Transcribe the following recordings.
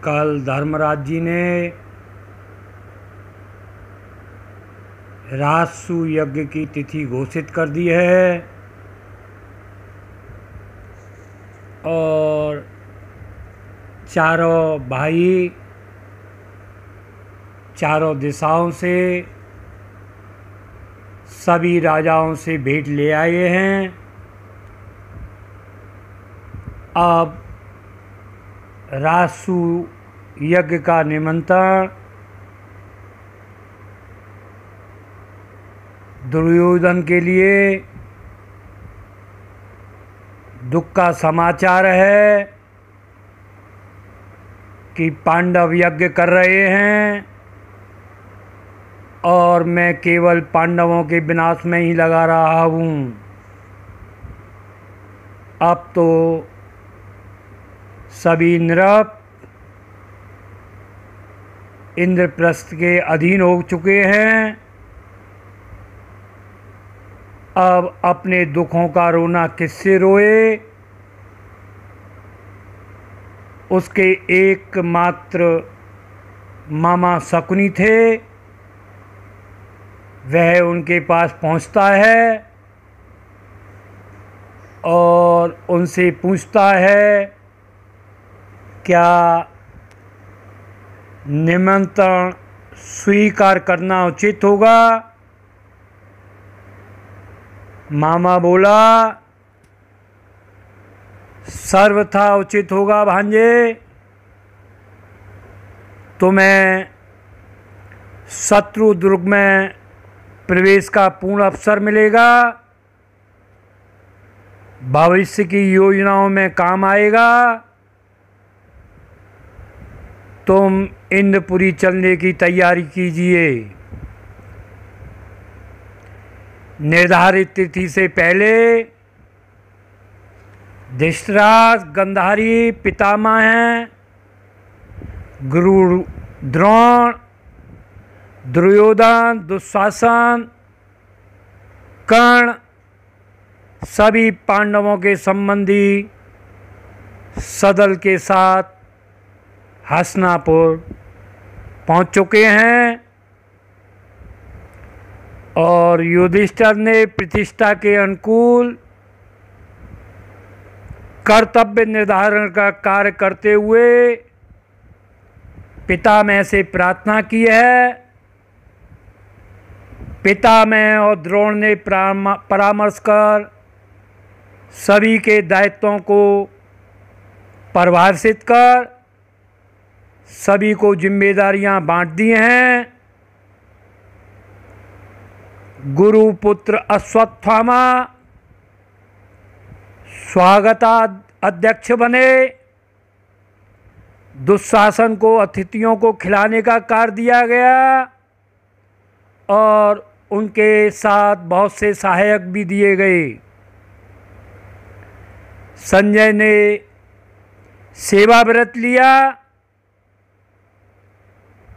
कल धर्मराज जी ने राजसूय यज्ञ की तिथि घोषित कर दी है और चारों भाई चारों दिशाओं से सभी राजाओं से भेंट ले आए हैं। अब राजसूय यज्ञ का निमंत्रण दुर्योधन के लिए दुख का समाचार है कि पांडव यज्ञ कर रहे हैं और मैं केवल पांडवों के विनाश में ही लगा रहा हूँ। अब तो सभी नृप इंद्रप्रस्थ के अधीन हो चुके हैं। अब अपने दुखों का रोना किससे रोए? उसके एकमात्र मामा शकुनी थे, वह उनके पास पहुंचता है और उनसे पूछता है क्या निमंत्रण स्वीकार करना उचित होगा? मामा बोला सर्वथा उचित होगा भांजे। तुम्हें शत्रु दुर्ग में प्रवेश का पूर्ण अवसर मिलेगा, भविष्य की योजनाओं में काम आएगा। तुम इंद्रपुरी चलने की तैयारी कीजिए। निर्धारित तिथि से पहले धृतराष्ट्र, गांधारी, पितामह हैं, गुरु द्रोण, दुर्योधन, दुशासन, कर्ण सभी पांडवों के संबंधी सदल के साथ हस्तिनापुर पहुंच चुके हैं और युधिष्ठिर ने प्रतिष्ठा के अनुकूल कर्तव्य निर्धारण का कार्य करते हुए पितामह से प्रार्थना की है। पितामह और द्रोण ने परामर्श कर सभी के दायित्वों को परिभाषित कर सभी को जिम्मेदारियां बांट दी हैं। गुरुपुत्र अश्वत्थामा स्वागता अध्यक्ष बने। दुशासन को अतिथियों को खिलाने का कार्य दिया गया और उनके साथ बहुत से सहायक भी दिए गए। संजय ने सेवा व्रत लिया।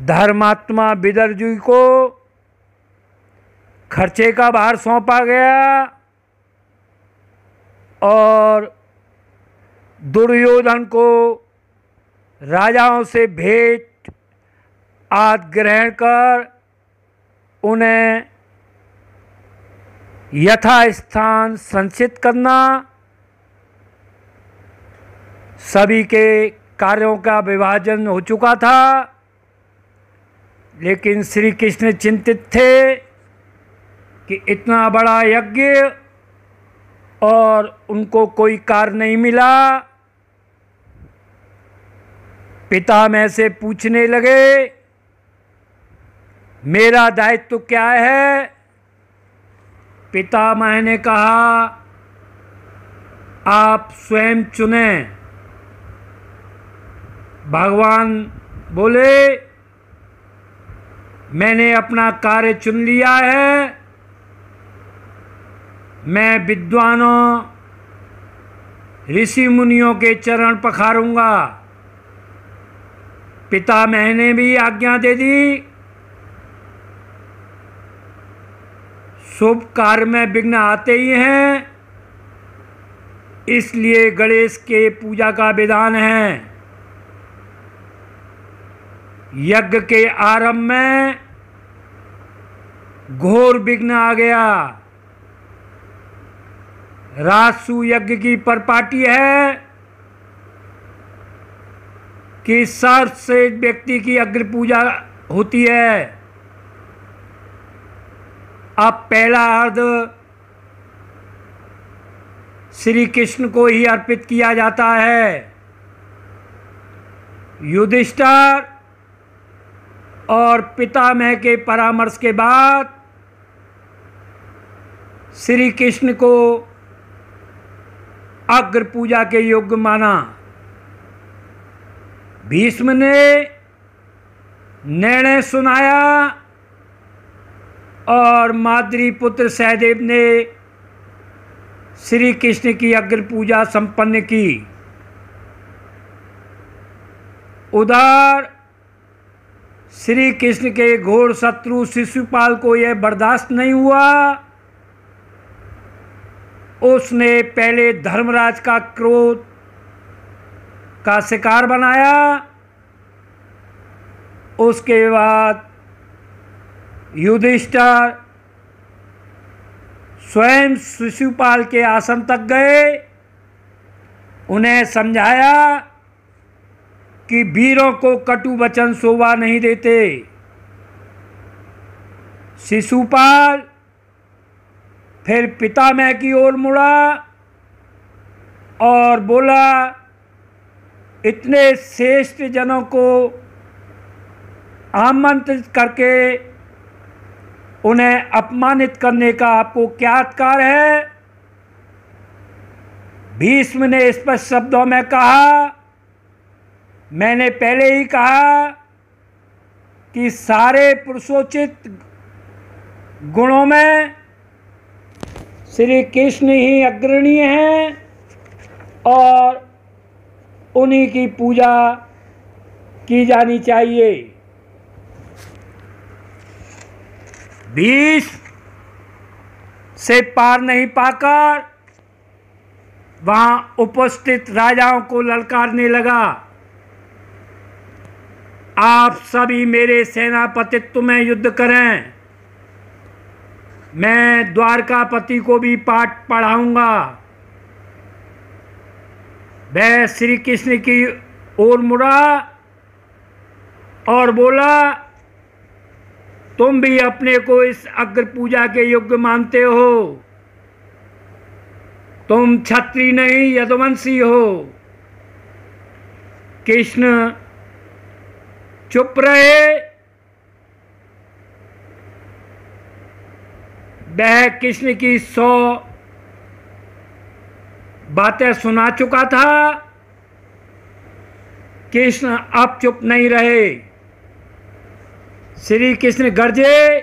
धर्मात्मा विदर्जी को खर्चे का भार सौंपा गया और दुर्योधन को राजाओं से भेंट आदि ग्रहण कर उन्हें यथास्थान संचित करना, सभी के कार्यों का विभाजन हो चुका था। लेकिन श्री कृष्ण चिंतित थे कि इतना बड़ा यज्ञ और उनको कोई कार्य नहीं मिला। पितामह से पूछने लगे मेरा दायित्व क्या है? पितामह ने कहा आप स्वयं चुनें। भगवान बोले मैंने अपना कार्य चुन लिया है। मैं विद्वानों ऋषि मुनियों के चरण पखारूंगा। पितामह ने भी आज्ञा दे दी। शुभ कार्य में विघ्न आते ही हैं, इसलिए गणेश के पूजा का विधान है। यज्ञ के आरंभ में घोर विघ्न आ गया। राजसूय यज्ञ की परिपाटी है कि सर्वश्रेष्ठ व्यक्ति की अग्र पूजा होती है। अब पहला अर्ध श्री कृष्ण को ही अर्पित किया जाता है। युधिष्ठिर और पितामह के परामर्श के बाद श्री कृष्ण को अग्र पूजा के योग्य माना। भीष्म ने निर्णय सुनाया और माद्री पुत्र सहदेव ने श्री कृष्ण की अग्र पूजा संपन्न की। उधर श्री कृष्ण के घोर शत्रु शिशुपाल को यह बर्दाश्त नहीं हुआ। उसने पहले धर्मराज का क्रोध का शिकार बनाया, उसके बाद युधिष्ठिर स्वयं शिशुपाल के आसन तक गए, उन्हें समझाया कि वीरों को कटु वचन शोभा नहीं देते। शिशुपाल फिर पितामह की ओर मुड़ा और बोला, इतने श्रेष्ठ जनों को आमंत्रित करके उन्हें अपमानित करने का आपको क्या अधिकार है? भीष्म ने स्पष्ट शब्दों में कहा, मैंने पहले ही कहा कि सारे पुरुषोचित गुणों में श्री कृष्ण ही अग्रणीय हैं और उन्हीं की पूजा की जानी चाहिए। भीष्म से पार नहीं पाकर वहां उपस्थित राजाओं को ललकारने लगा, आप सभी मेरे सेनापतित्व में युद्ध करें, मैं द्वारकापति को भी पाठ पढ़ाऊंगा। वह श्री कृष्ण की ओर मुड़ा और बोला, तुम भी अपने को इस अग्र पूजा के योग्य मानते हो, तुम क्षत्रिय नहीं यदुवंशी हो। कृष्ण चुप रहे। वह कृष्ण की 100 बातें सुना चुका था। कृष्ण अब चुप नहीं रहे। श्री कृष्ण गरजे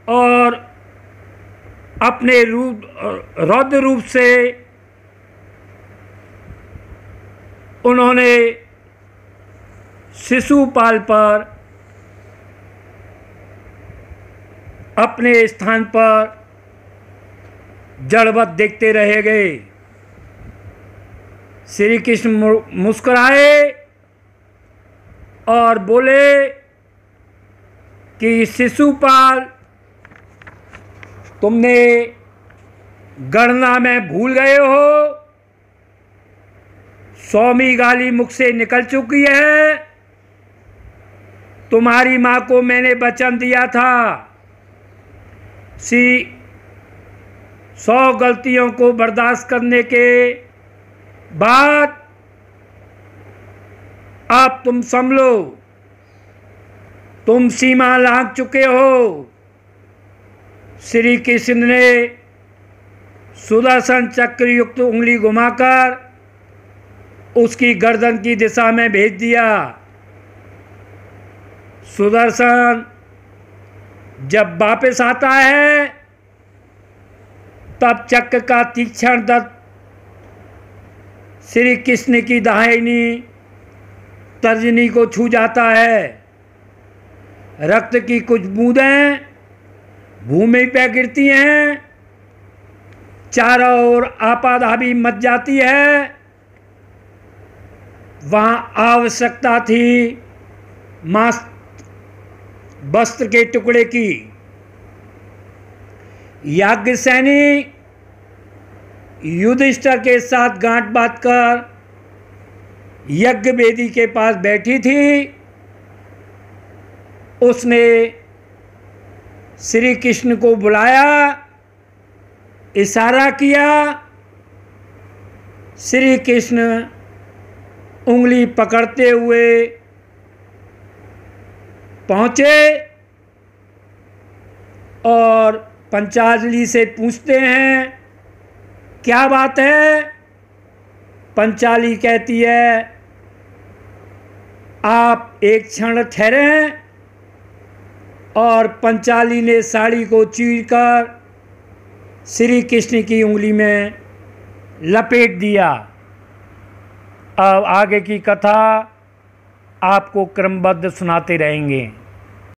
और अपने रौद्र रूप से उन्होंने शिशुपाल पर अपने स्थान पर जड़वत देखते रह गए। श्री कृष्ण मुस्कुराए और बोले कि शिशुपाल, तुमने गणना में भूल गए हो, 100वीं गाली मुख से निकल चुकी है। तुम्हारी माँ को मैंने वचन दिया था 100 गलतियों को बर्दाश्त करने के बाद अब तुम संभलो, तुम सीमा लांघ चुके हो। श्री कृष्ण ने सुदर्शन चक्र युक्त उंगली घुमाकर उसकी गर्दन की दिशा में भेज दिया। सुदर्शन जब वापस आता है तब चक्र का तीक्ष्ण दंत श्री कृष्ण की दाहिनी तर्जनी को छू जाता है। रक्त की कुछ बूंदें भूमि पर गिरती हैं, चारों ओर आपाधापी मच जाती है। वहाँ आवश्यकता थी मस्त वस्त्र के टुकड़े की। याज्ञसेनी युधिष्ठिर के साथ गांठ बांधकर यज्ञ वेदी के पास बैठी थी। उसने श्री कृष्ण को बुलाया, इशारा किया। श्री कृष्ण उंगली पकड़ते हुए पहुँचे और पंचाली से पूछते हैं, क्या बात है? पंचाली कहती है, आप एक क्षण ठहरें। और पंचाली ने साड़ी को चीरकर श्री कृष्ण की उंगली में लपेट दिया। अब आगे की कथा आपको क्रमबद्ध सुनाते रहेंगे।